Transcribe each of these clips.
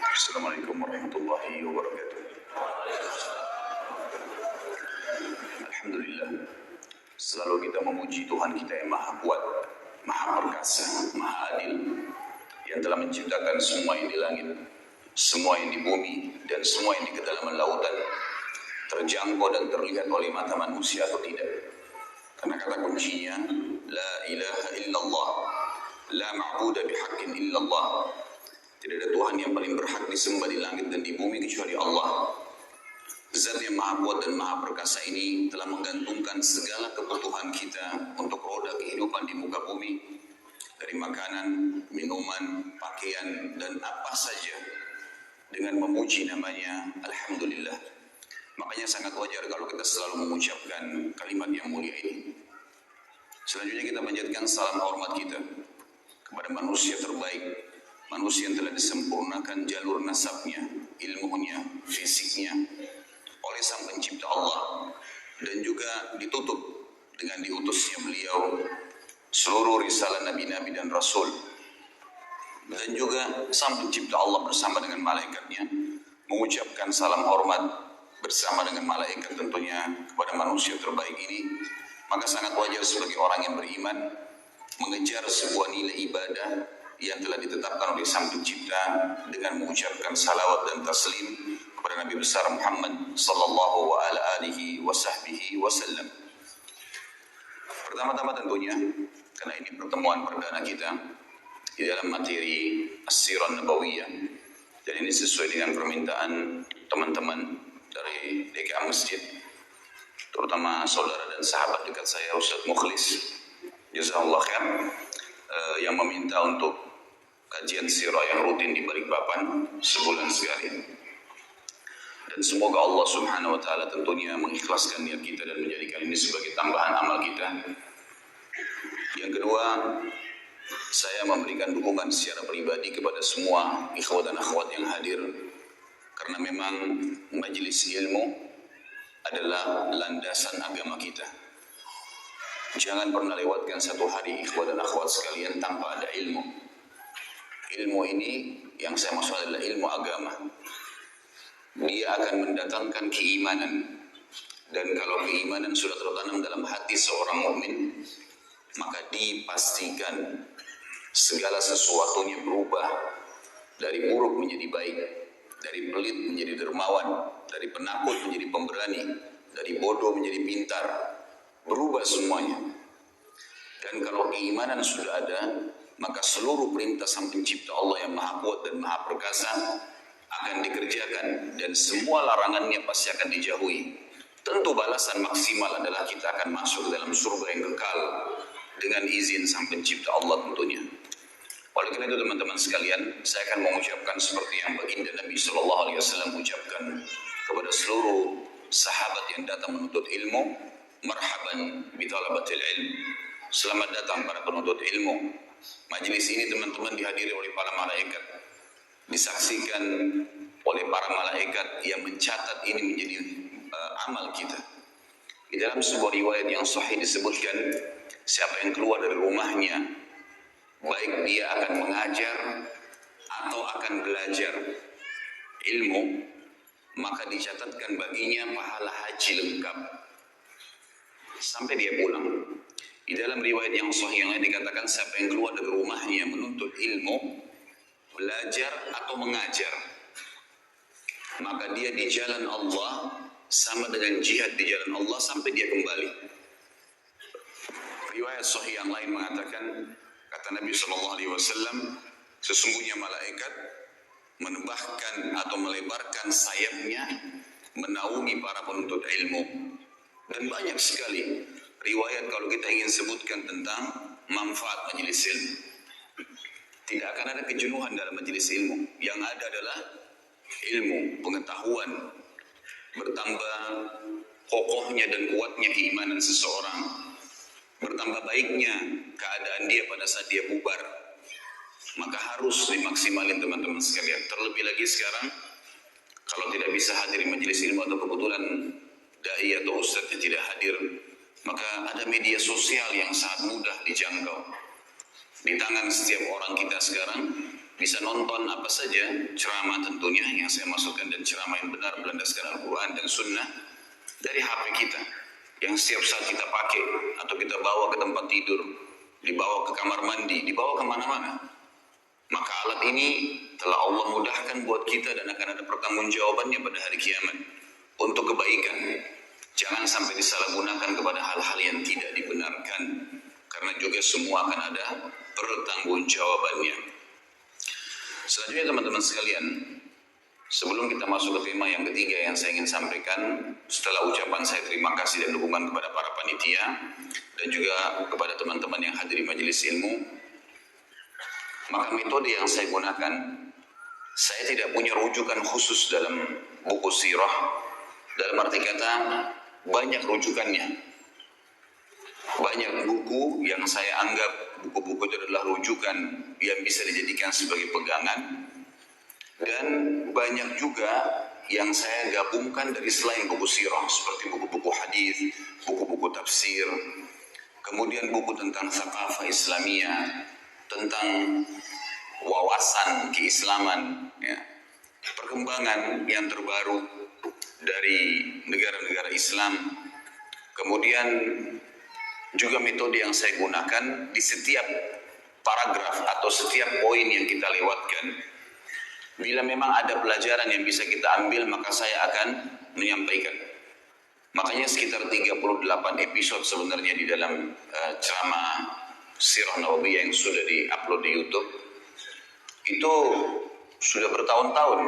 Assalamualaikum warahmatullahi wabarakatuh. Alhamdulillah, selalu kita memuji Tuhan kita yang maha kuat, maha perkasa, maha adil, yang telah menciptakan semua yang di langit, semua yang di bumi, dan semua yang di kedalaman lautan, terjangkau dan terlihat oleh mata manusia atau tidak. Karena kata kuncinya, la ilaha illallah, la ma'buda bihaqqin illallah. Tidak ada Tuhan yang paling berhak disembah di langit dan di bumi kecuali Allah. Zat yang maha kuat dan maha perkasa ini telah menggantungkan segala kebutuhan kita untuk roda kehidupan di muka bumi, dari makanan, minuman, pakaian, dan apa saja, dengan memuji namanya Alhamdulillah. Makanya sangat wajar kalau kita selalu mengucapkan kalimat yang mulia ini. Selanjutnya kita panjatkan salam hormat kita kepada manusia terbaik, manusia yang telah disempurnakan jalur nasabnya, ilmunya, fisiknya oleh Sang Pencipta Allah, dan juga ditutup dengan diutusnya beliau seluruh risalah nabi-nabi dan rasul, dan juga Sang Pencipta Allah bersama dengan malaikatnya mengucapkan salam hormat bersama dengan malaikat tentunya kepada manusia terbaik ini. Maka sangat wajar sebagai orang yang beriman mengejar sebuah nilai ibadah yang telah ditetapkan oleh Sang Pencipta dengan mengucapkan salawat dan taslim kepada Nabi besar Muhammad sallallahu alaihi wasallam. Pertama-tama tentunya, karena ini pertemuan perdana kita di dalam materi As-Sirah Nabawiyah, dan ini sesuai dengan permintaan teman-teman dari DKA Masjid, terutama saudara dan sahabat dekat saya Ustaz Mukhlis, jazakallah khair, yang meminta untuk kajian sirah yang rutin di Balikpapan sebulan sekali. Dan semoga Allah Subhanahu wa taala tentunya mengikhlaskan niat kita dan menjadikan ini sebagai tambahan amal kita. Yang kedua, saya memberikan dukungan secara pribadi kepada semua ikhwat dan akhwat yang hadir, karena memang majelis ilmu adalah landasan agama kita. Jangan pernah lewatkan satu hari ikhwat dan akhwat sekalian tanpa ada ilmu. Ilmu ini yang saya maksud adalah ilmu agama. Dia akan mendatangkan keimanan, dan kalau keimanan sudah tertanam dalam hati seorang mukmin, maka dipastikan segala sesuatunya berubah dari buruk menjadi baik, dari pelit menjadi dermawan, dari penakut menjadi pemberani, dari bodoh menjadi pintar, berubah semuanya. Dan kalau keimanan sudah ada, maka seluruh perintah Sang Pencipta Allah yang maha kuat dan maha perkasa akan dikerjakan, dan semua larangannya pasti akan dijauhi. Tentu balasan maksimal adalah kita akan masuk ke dalam surga yang kekal dengan izin Sang Pencipta Allah tentunya. Oleh karena itu teman-teman sekalian, saya akan mengucapkan seperti yang baginda Nabi Sallallahu Alaihi Wasallam ucapkan kepada seluruh sahabat yang datang menuntut ilmu, marhaban bitalabatil ilm. Selamat datang para penuntut ilmu. Majelis ini teman-teman dihadiri oleh para malaikat, disaksikan oleh para malaikat yang mencatat ini menjadi amal kita. Di dalam sebuah riwayat yang sahih disebutkan, siapa yang keluar dari rumahnya, baik dia akan mengajar atau akan belajar ilmu, maka dicatatkan baginya pahala haji lengkap sampai dia pulang. Di dalam riwayat yang sahih yang lain dikatakan, siapa yang keluar dari rumahnya menuntut ilmu, belajar atau mengajar, maka dia di jalan Allah sama dengan jihad di jalan Allah sampai dia kembali. Riwayat sahih yang lain mengatakan, kata Nabi SAW, sesungguhnya malaikat menebahkan atau melebarkan sayapnya menaungi para penuntut ilmu. Dan banyak sekali riwayat kalau kita ingin sebutkan tentang manfaat majelis ilmu. Tidak akan ada kejenuhan dalam majelis ilmu. Yang ada adalah ilmu, pengetahuan, bertambah kokohnya dan kuatnya keimanan seseorang, bertambah baiknya keadaan dia pada saat dia bubar. Maka harus dimaksimalin teman-teman sekalian. Terlebih lagi sekarang, kalau tidak bisa hadir di majelis ilmu atau kebetulan dai atau ustadznya tidak hadir, maka ada media sosial yang sangat mudah dijangkau. Di tangan setiap orang kita sekarang bisa nonton apa saja ceramah tentunya yang saya maksudkan, dan ceramah yang benar berlandaskan Al-Quran dan Sunnah dari HP kita yang setiap saat kita pakai atau kita bawa ke tempat tidur, dibawa ke kamar mandi, dibawa kemana-mana. Maka alat ini telah Allah mudahkan buat kita dan akan ada pertanggungjawabannya pada hari kiamat untuk kebaikan. Jangan sampai disalahgunakan kepada hal-hal yang tidak dibenarkan, karena juga semua akan ada pertanggungjawabannya. Selanjutnya teman-teman sekalian, sebelum kita masuk ke tema yang ketiga yang saya ingin sampaikan, setelah ucapan saya terima kasih dan dukungan kepada para panitia dan juga kepada teman-teman yang hadir di majelis ilmu, maka metode yang saya gunakan, saya tidak punya rujukan khusus dalam buku sirah. Dalam arti kata, banyak rujukannya. Banyak buku yang saya anggap buku-buku itu adalah rujukan yang bisa dijadikan sebagai pegangan. Dan banyak juga yang saya gabungkan dari selain buku sirah, seperti buku-buku hadis, buku-buku tafsir, kemudian buku tentang thaqafah Islamiyah, tentang wawasan keislaman, ya, perkembangan yang terbaru dari negara-negara Islam. Kemudian juga metode yang saya gunakan di setiap paragraf atau setiap poin yang kita lewatkan, bila memang ada pelajaran yang bisa kita ambil, maka saya akan menyampaikan. Makanya sekitar 38 episode sebenarnya di dalam ceramah Sirah Nabawiyah yang sudah di-upload di YouTube. Itu sudah bertahun-tahun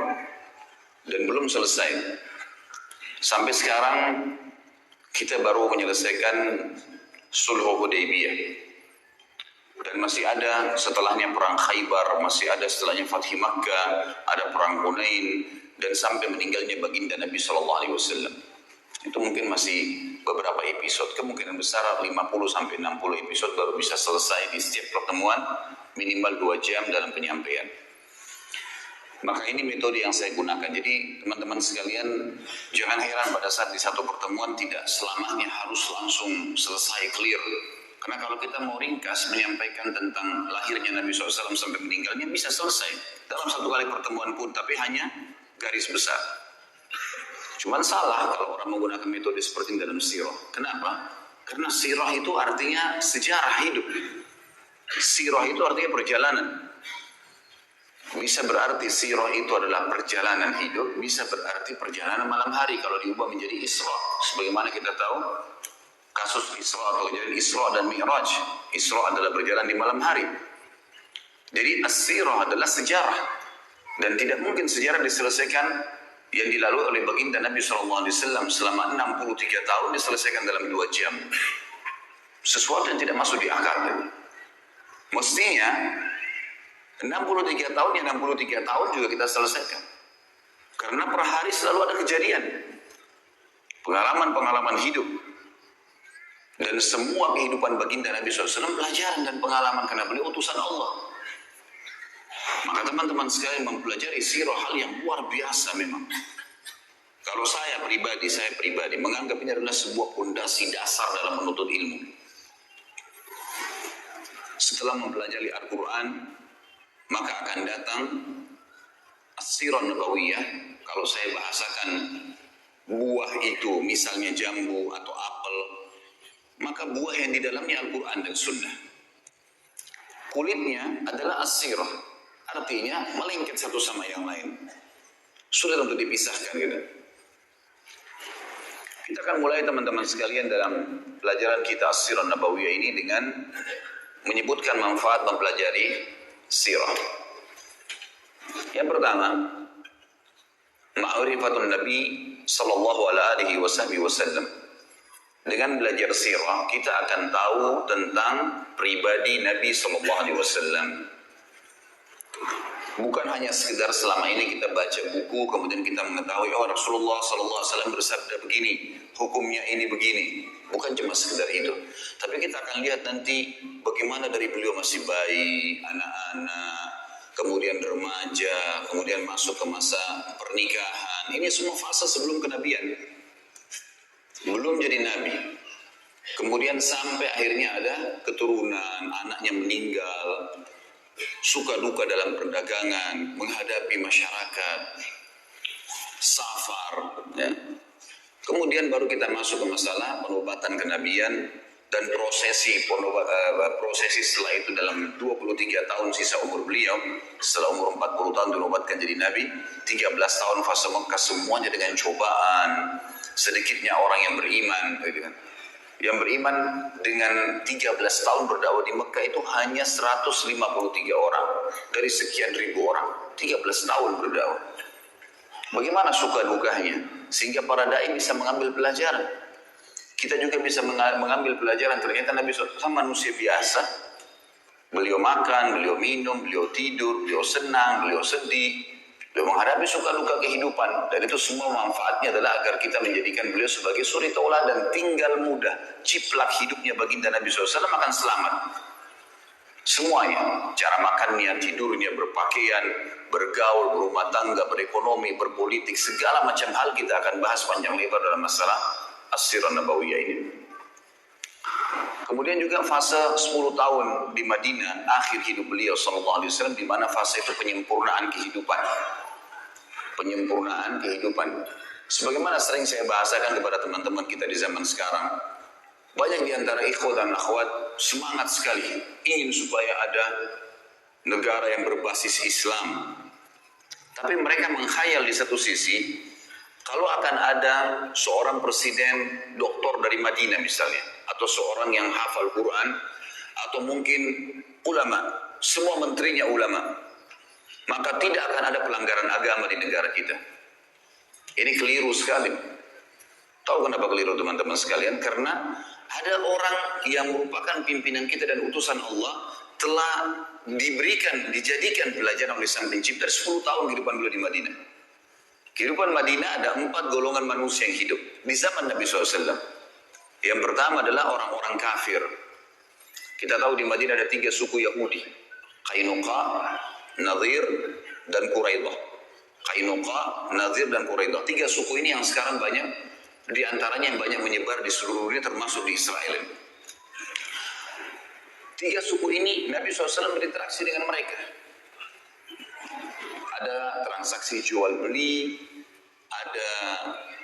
dan belum selesai. Sampai sekarang kita baru menyelesaikan Sulh Hudaybiyah. Dan masih ada setelahnya perang Khaybar, masih ada setelahnya Fathi Makkah, ada perang Hunain, dan sampai meninggalnya baginda Nabi SAW. Itu mungkin masih beberapa episode, kemungkinan besar 50-60 episode baru bisa selesai di setiap pertemuan, minimal 2 jam dalam penyampaian. Maka ini metode yang saya gunakan. Jadi teman-teman sekalian, jangan heran pada saat di satu pertemuan tidak selamanya harus langsung selesai clear. Karena kalau kita mau ringkas menyampaikan tentang lahirnya Nabi SAW sampai meninggalnya, bisa selesai dalam satu kali pertemuan pun, tapi hanya garis besar. Cuman salah kalau orang menggunakan metode seperti ini dalam sirah. Kenapa? Karena sirah itu artinya sejarah hidup. Sirah itu artinya perjalanan. Bisa berarti sirah itu adalah perjalanan hidup, bisa berarti perjalanan malam hari kalau diubah menjadi Isra. Sebagaimana kita tahu kasus Isra atau kejadian Isra dan Mi'raj. Isra adalah berjalan di malam hari. Jadi as-sirah adalah sejarah, dan tidak mungkin sejarah diselesaikan yang dilalui oleh baginda Nabi SAW selama 63 tahun diselesaikan dalam 2 jam. Sesuatu yang tidak masuk di akal. Mestinya 63 tahun, ya 63 tahun juga kita selesaikan. Karena per hari selalu ada kejadian, pengalaman-pengalaman hidup. Dan semua kehidupan baginda Nabi SAW pelajaran dan pengalaman, karena beliau utusan Allah. Maka teman-teman sekalian, mempelajari sirah hal yang luar biasa memang. Kalau saya pribadi menganggap ini adalah sebuah pondasi dasar dalam menuntut ilmu. Setelah mempelajari Al-Quran, maka akan datang As-Sirah Nabawiyah. Kalau saya bahasakan buah itu misalnya jambu atau apel, maka buah yang di dalamnya Al-Quran dan Sunnah. Kulitnya adalah as-sirah, artinya melengket satu sama yang lain. Sulit untuk dipisahkan gitu. Kita akan mulai teman-teman sekalian dalam pelajaran kita As-Sirah Nabawiyah ini dengan menyebutkan manfaat mempelajari sirah. Yang pertama, ma'rifatun Nabi sallallahu alaihi wasallam. Dengan belajar sirah, kita akan tahu tentang pribadi Nabi sallallahu alaihi wasallam. Bukan hanya sekedar selama ini kita baca buku kemudian kita mengetahui oh Rasulullah sallallahu alaihi wasallam bersabda begini, hukumnya ini begini. Bukan cuma sekedar itu. Tapi kita akan lihat nanti bagaimana dari beliau masih bayi, anak-anak, kemudian remaja, kemudian masuk ke masa pernikahan. Ini semua fase sebelum kenabian. Belum jadi nabi. Kemudian sampai akhirnya ada keturunan, anaknya meninggal, suka duka dalam perdagangan, menghadapi masyarakat, safar, ya. Kemudian baru kita masuk ke masalah penobatan kenabian dan prosesi setelah itu dalam 23 tahun sisa umur beliau, setelah umur 40 tahun dinobatkan jadi nabi, 13 tahun fase Mekah semuanya dengan cobaan, sedikitnya orang yang beriman, gitu kan. Yang beriman dengan 13 tahun berdakwah di Mekah itu hanya 153 orang dari sekian ribu orang, 13 tahun berdakwah. Bagaimana suka dukanya sehingga para dai bisa mengambil pelajaran. Kita juga bisa mengambil pelajaran. Ternyata Nabi SAW manusia biasa. Beliau makan, beliau minum, beliau tidur, beliau senang, beliau sedih, beliau menghadapi suka duka kehidupan. Dan itu semua manfaatnya adalah agar kita menjadikan beliau sebagai suri tauladan. Tinggal mudah, ciplak hidupnya baginda Nabi SAW akan selamat. Semuanya, cara makannya, tidurnya, berpakaian, bergaul, berumah tangga, berekonomi, berpolitik, segala macam hal kita akan bahas panjang lebar dalam masalah As-Sirah Nabawiyah ini. Kemudian juga fase 10 tahun di Madinah, akhir hidup beliau sallallahu alaihi wasallam, di mana fase itu penyempurnaan kehidupan. Penyempurnaan kehidupan. Sebagaimana sering saya bahasakan kepada teman-teman kita di zaman sekarang, banyak di antara ikhwat dan akhwat semangat sekali ingin supaya ada negara yang berbasis Islam. Tapi mereka mengkhayal di satu sisi, kalau akan ada seorang presiden doktor dari Madinah misalnya, atau seorang yang hafal Quran, atau mungkin ulama, semua menterinya ulama, maka tidak akan ada pelanggaran agama di negara kita. Ini keliru sekali. Tahu kenapa keliru teman-teman sekalian? Karena ada orang yang merupakan pimpinan kita dan utusan Allah telah dijadikan pelajaran oleh Sang Pencipta 10 tahun kehidupan beliau di Madinah. Kehidupan Madinah ada 4 golongan manusia yang hidup di zaman Nabi SAW. Yang pertama adalah orang-orang kafir. Kita tahu di Madinah ada 3 suku Yahudi. Qainuqa, Nadhir, dan Quraidah. Qainuqa, Nadhir, dan Quraidah. 3 suku ini yang sekarang banyak, di antaranya yang banyak menyebar di seluruh dunia termasuk di Israel. 3 suku ini Nabi SAW berinteraksi dengan mereka. Ada transaksi jual beli, ada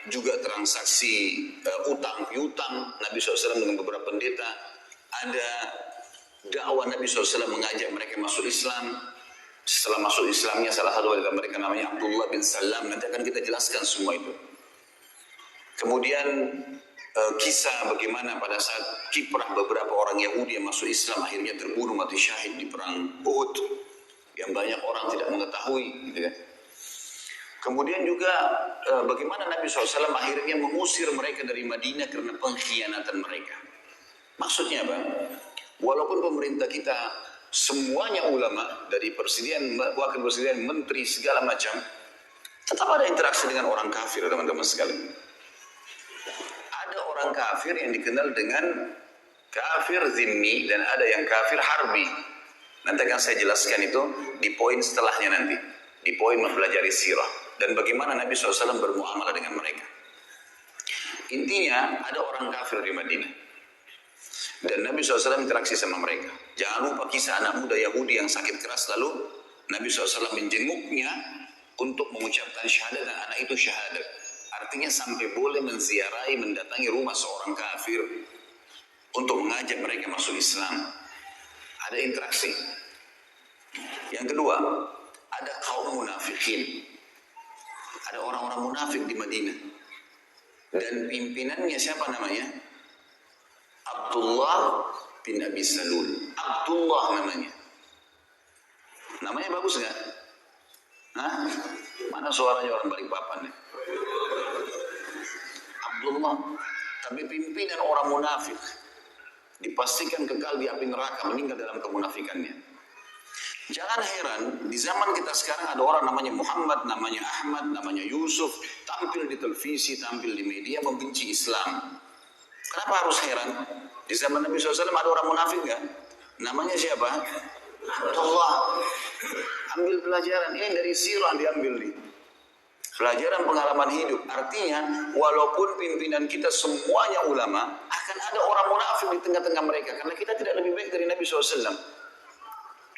juga transaksi utang piutang Nabi SAW dengan beberapa pendeta, ada dakwah Nabi SAW mengajak mereka masuk Islam. Setelah masuk Islamnya salah satu dari mereka namanya Abdullah bin Salam, nanti akan kita jelaskan semua itu. Kemudian kisah bagaimana pada saat kiprah beberapa orang Yahudi yang masuk Islam akhirnya terbunuh mati syahid di perang Uhud yang banyak orang tidak mengetahui, gitu kan. Kemudian juga bagaimana Nabi SAW akhirnya mengusir mereka dari Madinah karena pengkhianatan mereka. Maksudnya apa? Walaupun pemerintah kita semuanya ulama, dari presiden, wakil presiden, menteri, segala macam, tetap ada interaksi dengan orang kafir, teman-teman sekalian. Ada orang kafir yang dikenal dengan kafir zimmi dan ada yang kafir harbi. Nanti akan saya jelaskan itu di poin setelahnya nanti, di poin mempelajari sirah dan bagaimana Nabi SAW bermuamalah dengan mereka. Intinya ada orang kafir di Madinah dan Nabi SAW interaksi sama mereka. Jangan lupa kisah anak muda Yahudi yang sakit keras, lalu Nabi SAW menjenguknya untuk mengucapkan syahadat dan anak itu syahadat. Artinya sampai boleh menziarahi, mendatangi rumah seorang kafir untuk mengajak mereka masuk Islam. Ada interaksi. Yang kedua, ada kaum munafikin. Ada orang-orang munafik di Madinah. Dan pimpinannya siapa namanya? Abdullah bin Abi Salul. Abdullah namanya. Namanya bagus nggak? Hah? Mana suaranya orang Balikpapan nih? Abdullah. Tapi pimpinan orang munafik. Dipastikan kekal di api neraka, meninggal dalam kemunafikannya. Jangan heran, di zaman kita sekarang ada orang namanya Muhammad, namanya Ahmad, namanya Yusuf, tampil di televisi, tampil di media, membenci Islam. Kenapa harus heran? Di zaman Nabi SAW ada orang munafik nggak? Namanya siapa? Abdullah. Ambil pelajaran, ini dari sirah diambil nih. Pelajaran pengalaman hidup. Artinya, walaupun pimpinan kita semuanya ulama, akan ada orang munafik di tengah-tengah mereka. Karena kita tidak lebih baik dari Nabi SAW.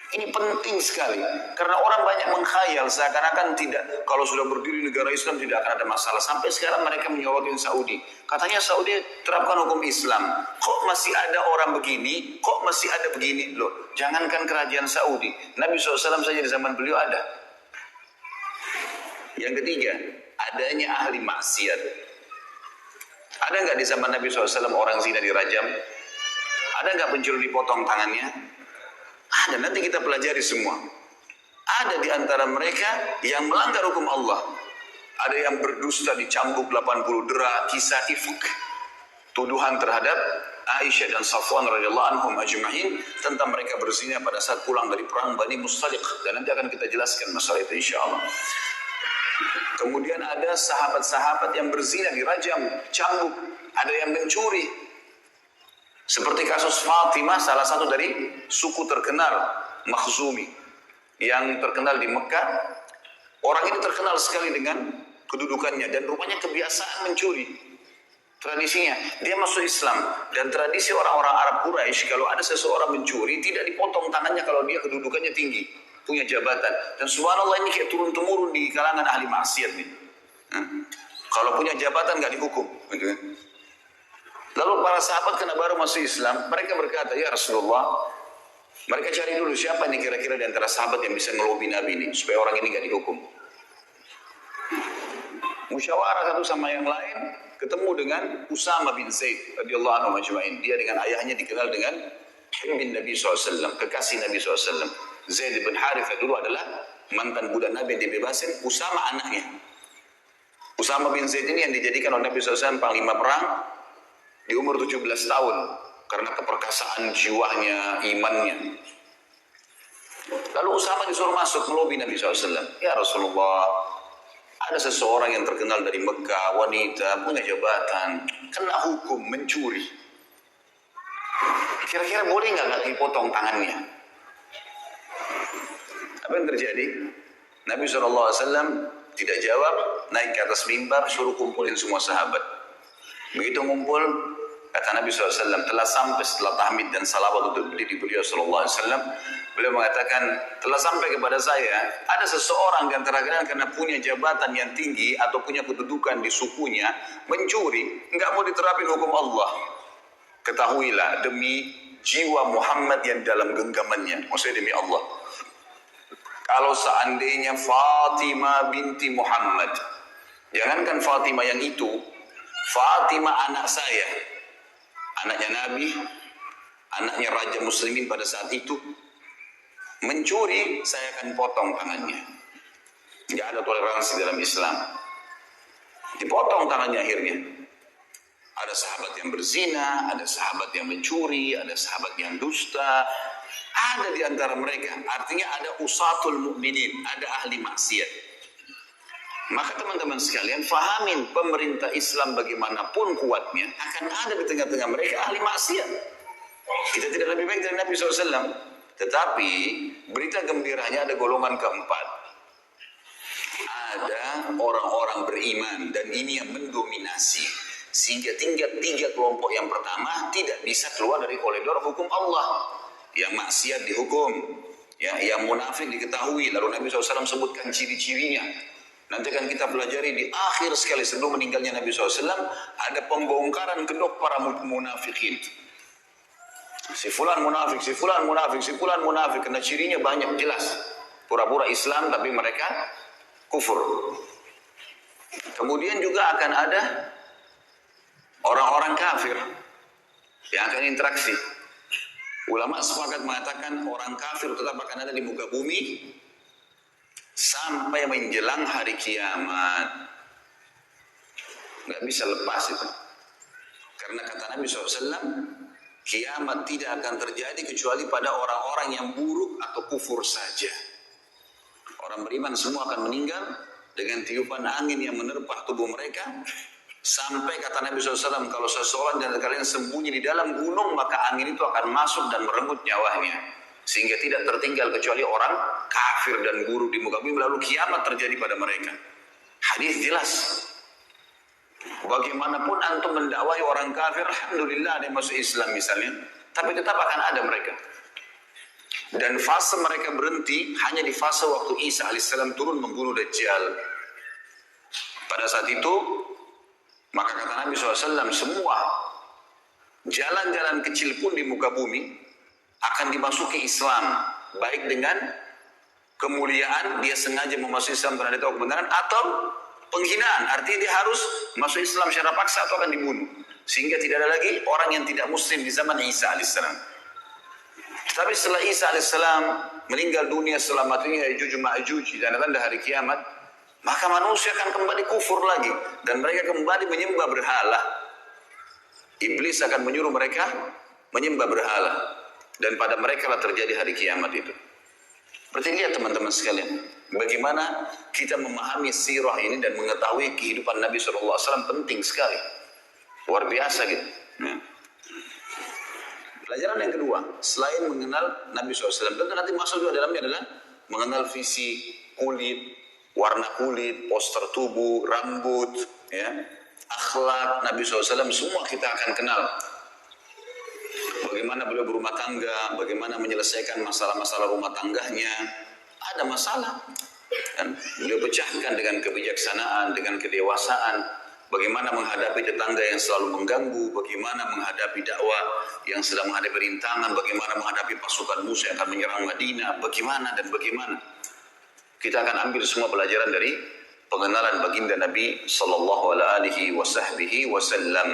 Ini penting sekali, karena orang banyak mengkhayal seakan-akan tidak, kalau sudah berdiri negara Islam tidak akan ada masalah. Sampai sekarang mereka menyorotin Saudi. Katanya Saudi terapkan hukum Islam. Kok masih ada orang begini? Kok masih ada begini? Loh, jangankan kerajaan Saudi, Nabi SAW saja di zaman beliau ada. Yang ketiga, adanya ahli maksiat. Ada nggak di zaman Nabi SAW orang zina dirajam? Ada nggak pencuri dipotong tangannya? Ada, nanti kita pelajari semua. Ada di antara mereka yang melanggar hukum Allah. Ada yang berdusta dicambuk 80 dera, kisah ifk. Tuduhan terhadap Aisyah dan Safwan radhiyallahu anhum ajma'in tentang mereka berzina pada saat pulang dari perang Bani Mustaliq. Dan nanti akan kita jelaskan masalah itu insyaallah. Kemudian ada sahabat-sahabat yang berzina dirajam, cambuk. Ada yang mencuri. Seperti kasus Fatimah, salah satu dari suku terkenal Makhzumi yang terkenal di Mekah. Orang ini terkenal sekali dengan kedudukannya dan rupanya kebiasaan mencuri. Tradisinya, dia masuk Islam dan tradisi orang-orang Arab Quraisy kalau ada seseorang mencuri tidak dipotong tangannya kalau dia kedudukannya tinggi, punya jabatan. Dan subhanallah ini kayak turun-temurun di kalangan ahli maksiat nih. Kalau punya jabatan nggak dihukum, gitu kan? Lalu para sahabat karena baru masuk Islam, mereka berkata, ya Rasulullah, mereka cari dulu siapa nih kira-kira di antara sahabat yang bisa ngelobi Nabi ini, supaya orang ini gak dihukum. Musyawarah satu sama yang lain, ketemu dengan Usama bin Zaid radhiyallahu anhu ajma'in. Dia dengan ayahnya dikenal dengan Hibbin Nabi SAW, kekasih Nabi SAW. Zaid bin Harithah dulu adalah mantan budak Nabi yang dibebasin, Usama anaknya. Usama bin Zaid ini yang dijadikan oleh Nabi SAW panglima perang di umur 17 tahun karena keperkasaan jiwanya, imannya. Lalu Usama disuruh masuk melobi Nabi SAW. Ya Rasulullah, ada seseorang yang terkenal dari Mekah, wanita, punya jabatan, kena hukum mencuri. Kira-kira boleh nggak dipotong tangannya? Apa yang terjadi? Nabi SAW tidak jawab, naik ke atas mimbar, suruh kumpulin semua sahabat. Begitu ngumpul, kata Nabi SAW, telah sampai setelah tahmid dan salawat untuk diri beliau SAW, beliau mengatakan, telah sampai kepada saya, ada seseorang di antara kalian karena punya jabatan yang tinggi atau punya kedudukan di sukunya, mencuri, enggak mau diterapin hukum Allah. Ketahuilah, demi jiwa Muhammad yang dalam genggamannya, maksudnya demi Allah. Kalau seandainya Fatimah binti Muhammad, jangankan Fatimah yang itu, Fatimah anak saya, anaknya Nabi, anaknya Raja Muslimin pada saat itu, mencuri, saya akan potong tangannya. Tidak ada toleransi dalam Islam. Dipotong tangannya akhirnya. Ada sahabat yang berzina, ada sahabat yang mencuri, ada sahabat yang dusta. Ada di antara mereka. Artinya ada usatul mukminin, ada ahli maksiat. Maka teman-teman sekalian, fahamin pemerintah Islam bagaimanapun kuatnya, akan ada di tengah-tengah mereka ahli maksiat. Kita tidak lebih baik dari Nabi SAW. Tetapi berita gembiranya ada golongan keempat. Ada orang-orang beriman dan ini yang mendominasi. Sehingga tiga kelompok yang pertama tidak bisa keluar dari koridor hukum Allah. Yang maksiat dihukum, ya, yang munafik diketahui. Lalu Nabi SAW sebutkan ciri-cirinya. Nanti akan kita pelajari di akhir sekali sebelum meninggalnya Nabi SAW, ada pembongkaran kedok para munafikin. Si fulan munafik, si fulan munafik, si fulan munafik. Karena cirinya banyak jelas. Pura-pura Islam tapi mereka kufur. Kemudian juga akan ada orang-orang kafir yang akan interaksi. Ulama sepakat mengatakan orang kafir tetap akan ada di muka bumi sampai menjelang hari kiamat. Nggak bisa lepas itu. Karena kata Nabi SAW, kiamat tidak akan terjadi kecuali pada orang-orang yang buruk atau kufur saja. Orang beriman semua akan meninggal dengan tiupan angin yang menerpa tubuh mereka. Sampai kata Nabi SAW, kalau seseorang dan kalian sembunyi di dalam gunung, maka angin itu akan masuk dan merenggut nyawanya. Sehingga tidak tertinggal kecuali orang kafir dan buruk di muka bumi, lalu kiamat terjadi pada mereka. Hadis jelas. Bagaimanapun antum mendakwai orang kafir, alhamdulillah ada yang masuk Islam misalnya, tapi tetap akan ada mereka. Dan fase mereka berhenti hanya di fase waktu Isa alaihissalam turun membunuh Dajjal. Pada saat itu, maka kata Nabi SAW, semua jalan-jalan kecil pun di muka bumi akan dimasuki Islam. Baik dengan kemuliaan, dia sengaja memasuki Islam karena dia tahu kebenaran, atau penghinaan, artinya dia harus masuk Islam secara paksa atau akan dibunuh. Sehingga tidak ada lagi orang yang tidak muslim di zaman Isa alaihissalam. Tapi setelah Isa alaihissalam meninggal dunia, setelah matinya Ya'juj Ma'juj, tanda-tanda hari kiamat, maka manusia akan kembali kufur lagi. Dan mereka kembali menyembah berhala. Iblis akan menyuruh mereka menyembah berhala. Dan pada mereka lah terjadi hari kiamat itu. Berarti lihat teman-teman sekalian, bagaimana kita memahami sirah ini dan mengetahui kehidupan Nabi SAW penting sekali. Luar biasa gitu. Ya. Pelajaran yang kedua, selain mengenal Nabi SAW, tentu nanti masuk juga dalamnya adalah mengenal visi kulit, warna kulit, postur tubuh, rambut, ya, akhlak Nabi SAW, semua kita akan kenal. Bagaimana beliau berumah tangga, bagaimana menyelesaikan masalah-masalah rumah tangganya. Ada masalah, dan beliau pecahkan dengan kebijaksanaan, dengan kedewasaan. Bagaimana menghadapi tetangga yang selalu mengganggu, bagaimana menghadapi dakwah yang sedang menghadapi rintangan, bagaimana menghadapi pasukan musuh yang akan menyerang Madinah, bagaimana dan bagaimana. Kita akan ambil semua pelajaran dari pengenalan baginda Nabi sallallahu alaihi wasallam.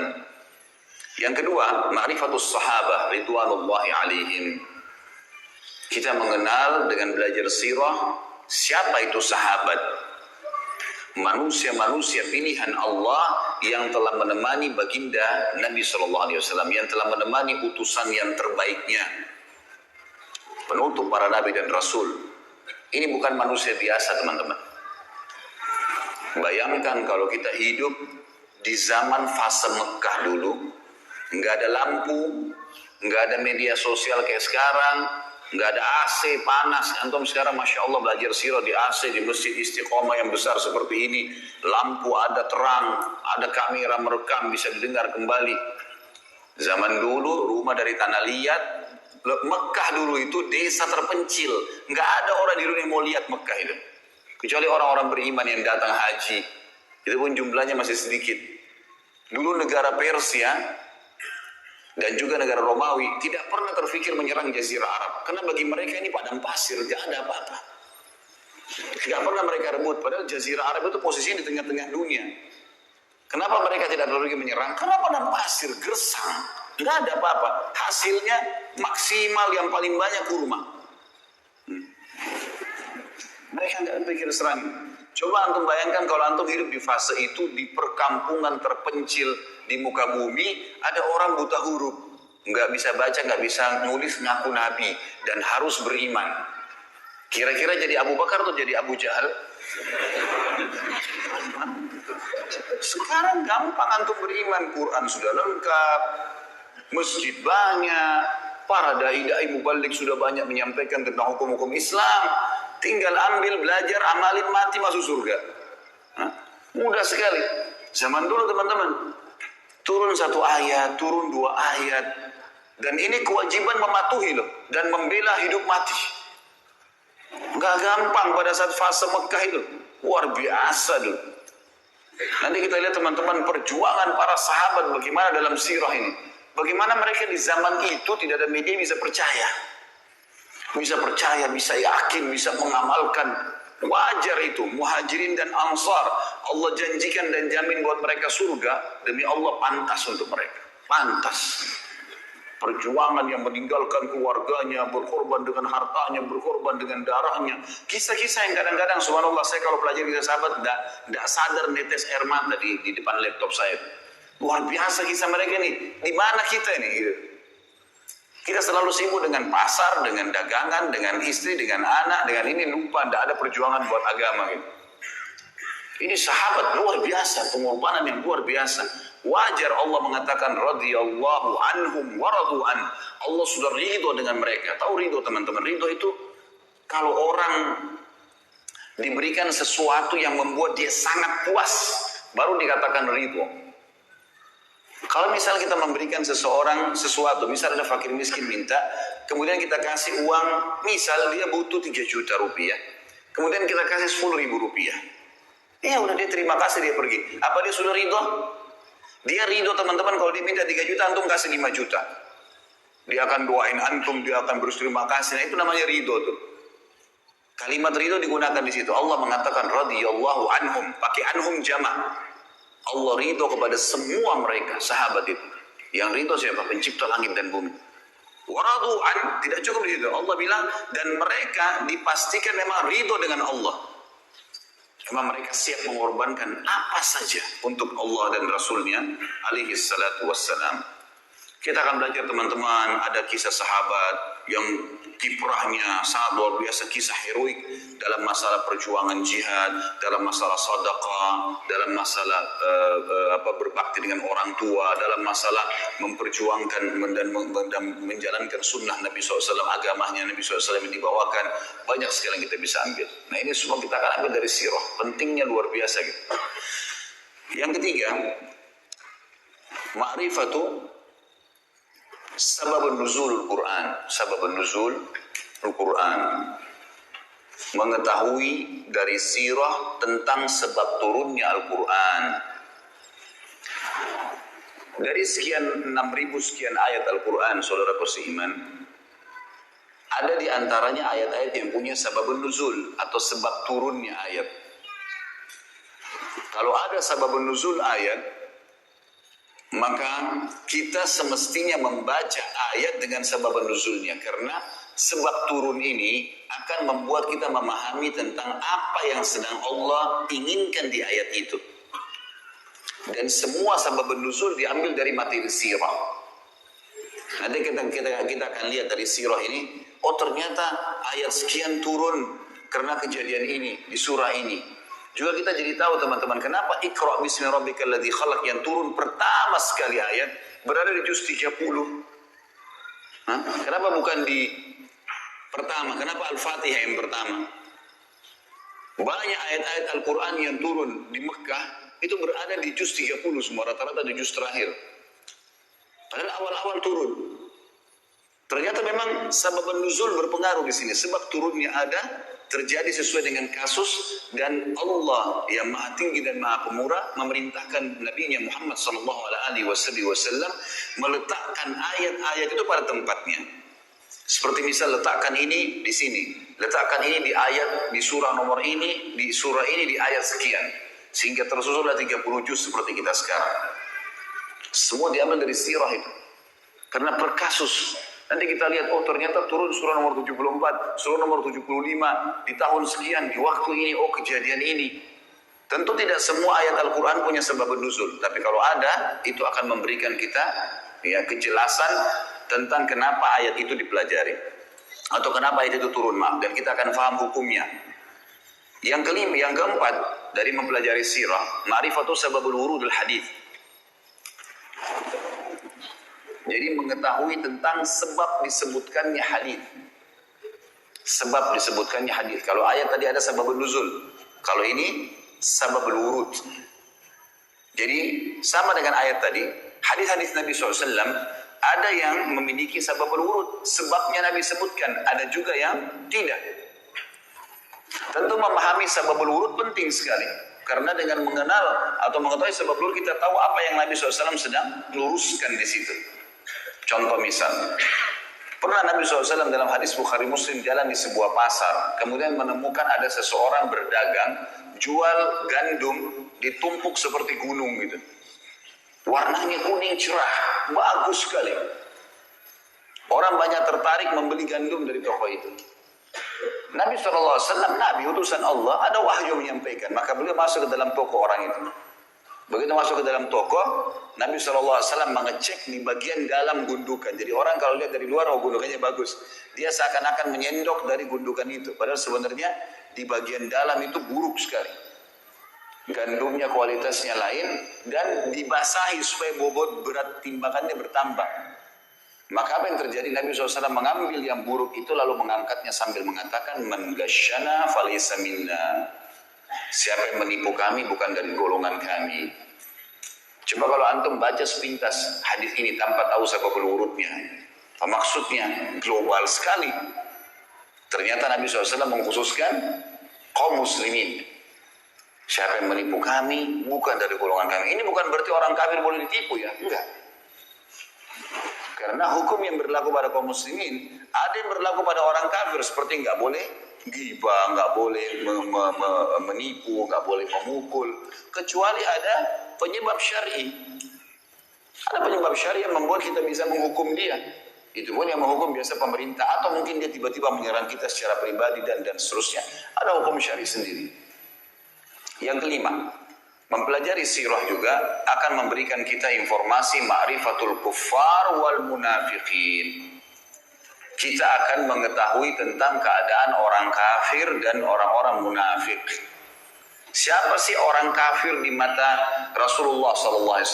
Yang kedua, ma'rifatus sahabah ridwanullahi alaihim. Kita mengenal dengan belajar sirah siapa itu sahabat. Manusia-manusia pilihan Allah yang telah menemani baginda Nabi SAW, yang telah menemani utusan yang terbaiknya, penutup para nabi dan rasul. Ini bukan manusia biasa teman-teman. Bayangkan kalau kita hidup di zaman fase Mekah dulu, nggak ada lampu, nggak ada media sosial kayak sekarang, nggak ada AC panas. Antum sekarang Masya Allah belajar sirah di AC di Masjid Istiqomah yang besar seperti ini, lampu ada, terang, ada kamera merekam, bisa didengar kembali. Zaman dulu rumah dari tanah liat, Mekah dulu itu desa terpencil, nggak ada orang di dunia yang mau lihat Mekah itu, kecuali orang-orang beriman yang datang haji. Itu pun jumlahnya masih sedikit. Dulu negara Persia dan juga negara Romawi tidak pernah terfikir menyerang Jazirah Arab, karena bagi mereka ini padang pasir, gak ada apa-apa. Gak pernah mereka rebut, padahal Jazirah Arab itu posisinya di tengah-tengah dunia. Kenapa mereka tidak terfikir menyerang? Karena padang pasir, gersang, gak ada apa-apa. Hasilnya maksimal yang paling banyak kurma. Mereka gak berpikir serang. Coba antum bayangkan kalau antum hidup di fase itu, di perkampungan terpencil di muka bumi, ada orang buta huruf, nggak bisa baca, nggak bisa nulis, ngaku nabi dan harus beriman. Kira-kira jadi Abu Bakar atau jadi Abu Jahal? Sekarang gampang antum beriman, Quran sudah lengkap, masjid banyak, para dai-dai mubalik sudah banyak menyampaikan tentang hukum-hukum Islam. Tinggal ambil, belajar, amalin, mati masuk surga. Hah? Mudah sekali. Zaman dulu teman-teman, turun satu ayat, turun dua ayat, dan ini kewajiban mematuhi loh, dan membela hidup mati. Gak gampang pada saat fase Mekah itu, luar biasa dulu. Nanti kita lihat teman-teman perjuangan para sahabat bagaimana dalam sirah ini, bagaimana mereka di zaman itu tidak ada media bisa percaya. Bisa percaya, bisa yakin, bisa mengamalkan. Wajar itu, muhajirin dan ansar, Allah janjikan dan jamin buat mereka surga. Demi Allah pantas untuk mereka, pantas. Perjuangan yang meninggalkan keluarganya, berkorban dengan hartanya, berkorban dengan darahnya. Kisah-kisah yang kadang-kadang subhanallah, saya kalau pelajari kisah sahabat tidak sadar netes air mata di depan laptop saya. Luar biasa kisah mereka ini. Di mana kita ini gitu. Kita selalu sibuk dengan pasar, dengan dagangan, dengan istri, dengan anak, dengan ini, lupa tidak ada perjuangan buat agama gitu. Ini sahabat luar biasa, pengorbanan yang luar biasa. Wajar Allah mengatakan radhiyallahu anhum wa radu an. Allah sudah ridho dengan mereka. Tahu ridho teman-teman? Ridho itu kalau orang diberikan sesuatu yang membuat dia sangat puas, baru dikatakan ridho. Kalau misal kita memberikan seseorang sesuatu, misal ada fakir miskin minta, kemudian kita kasih uang, misal dia butuh 3 juta rupiah, kemudian kita kasih 10.000 rupiah. Ya udah, dia terima kasih, dia pergi. Apa dia sudah ridho? Dia ridho teman-teman kalau dia minta 3 juta, antum kasih 5 juta. Dia akan doain antum, dia akan berterima kasih. Nah, itu namanya ridho tuh. Kalimat ridho digunakan di situ. Allah mengatakan radhiyallahu anhum, pakai anhum jamak. Allah ridho kepada semua mereka, sahabat itu. Yang ridho siapa? Pencipta langit dan bumi. Waradu an, tidak cukup di situ. Allah bilang, dan mereka dipastikan memang ridho dengan Allah. Memang mereka siap mengorbankan apa saja untuk Allah dan Rasulnya alaihi salatu wassalam. Kita akan belajar teman-teman, ada kisah sahabat yang kiprahnya sangat luar biasa, kisah heroik dalam masalah perjuangan jihad, dalam masalah sedekah, dalam masalah berbakti dengan orang tua, dalam masalah memperjuangkan dan menjalankan sunnah Nabi SAW, agamanya Nabi SAW yang dibawakan. Banyak sekali yang kita bisa ambil. Nah, ini semua kita akan ambil dari sirah. Pentingnya luar biasa gitu. Yang ketiga, ma'rifatu sababun nuzulul Quran, sababun nuzul Al-Quran, mengetahui dari sirah tentang sebab turunnya Al-Quran. Dari sekian 6.000 sekian ayat Al-Quran, saudara seiman, ada di antaranya ayat-ayat yang punya sababun nuzul atau sebab turunnya ayat. Kalau ada sababun nuzul ayat, maka kita semestinya membaca ayat dengan sebab nuzulnya, karena sebab turun ini akan membuat kita memahami tentang apa yang sedang Allah inginkan di ayat itu. Dan semua sebab nuzul diambil dari materi sirah. Nanti kita akan lihat dari sirah ini, oh ternyata ayat sekian turun karena kejadian ini di surah ini. Juga kita jadi tahu teman-teman, kenapa Iqra bismi rabbikal ladzi khalaq yang turun pertama sekali ayat berada di juz 30. Kenapa bukan di pertama? Kenapa Al-Fatihah yang pertama? Banyak ayat-ayat Al-Quran yang turun di Mekah itu berada di juz 30 semua, rata-rata di juz terakhir. Padahal awal-awal turun. Ternyata memang sebab nuzul berpengaruh di sini. Sebab turunnya ada, terjadi sesuai dengan kasus, dan Allah yang maha tinggi dan maha pemurah memerintahkan Nabi-Nya Muhammad SAW meletakkan ayat-ayat itu pada tempatnya. Seperti misal letakkan ini di sini, letakkan ini di ayat di surah nomor ini, di surah ini di ayat sekian, sehingga tersusunlah 30 juz seperti kita sekarang. Semua diambil dari sirah itu, karena per kasus. Nanti kita lihat, oh ternyata turun surah nomor 74, surah nomor 75, di tahun sekian, di waktu ini, oh kejadian ini. Tentu tidak semua ayat Al-Quran punya sebab nuzul, tapi kalau ada, itu akan memberikan kita ya kejelasan tentang kenapa ayat itu dipelajari. Atau kenapa ayat itu turun, dan kita akan paham hukumnya. Yang kelima, yang keempat, dari mempelajari sirah, ma'rifatu sababul wurudul hadith. Jadi mengetahui tentang sebab disebutkannya hadis. Sebab disebutkannya hadis. Kalau ayat tadi ada sababun nuzul, kalau ini sababul wurud. Jadi sama dengan ayat tadi, hadis-hadis Nabi SAW ada yang memiliki sababul wurud, sebabnya Nabi sebutkan, ada juga yang tidak. Tentu memahami sababul wurud penting sekali, karena dengan mengenal atau mengetahui sabab wurud kita tahu apa yang Nabi SAW sedang luruskan di situ. Contoh misal, pernah Nabi SAW dalam hadis Bukhari Muslim jalan di sebuah pasar, kemudian menemukan ada seseorang berdagang, jual gandum ditumpuk seperti gunung gitu. Warnanya kuning cerah, bagus sekali. Orang banyak tertarik membeli gandum dari toko itu. Nabi SAW, Nabi utusan Allah, ada wahyu menyampaikan, maka beliau masuk ke dalam toko orang itu. Begitu masuk ke dalam toko, Nabi SAW mengecek di bagian dalam gundukan. Jadi orang kalau lihat dari luar, oh gundukannya bagus. Dia seakan-akan menyendok dari gundukan itu. Padahal sebenarnya di bagian dalam itu buruk sekali. Gandumnya kualitasnya lain, dan dibasahi supaya bobot berat timbangannya bertambah. Maka apa yang terjadi? Nabi SAW mengambil yang buruk itu lalu mengangkatnya sambil mengatakan, Man ghasyana falaysa minna. Siapa yang menipu kami bukan dari golongan kami. Coba kalau antum baca sepintas hadis ini tanpa tahu sebab urutnya, maksudnya global sekali. Ternyata Nabi SAW mengkhususkan kaum muslimin. Siapa yang menipu kami bukan dari golongan kami. Ini bukan berarti orang kafir boleh ditipu ya, enggak. Karena hukum yang berlaku pada kaum muslimin ada yang berlaku pada orang kafir, seperti nggak boleh ghibah, nggak boleh menipu, nggak boleh memukul, kecuali ada penyebab syar'i. Ada penyebab syar'i yang membuat kita bisa menghukum dia. Itu pun yang menghukum biasa pemerintah, atau mungkin dia tiba-tiba menyerang kita secara pribadi dan seterusnya. Ada hukum syar'i sendiri. Yang kelima, mempelajari sirah juga akan memberikan kita informasi ma'rifatul kuffar wal munafiqin. Kita akan mengetahui tentang keadaan orang kafir dan orang-orang munafik. Siapa sih orang kafir di mata Rasulullah SAW?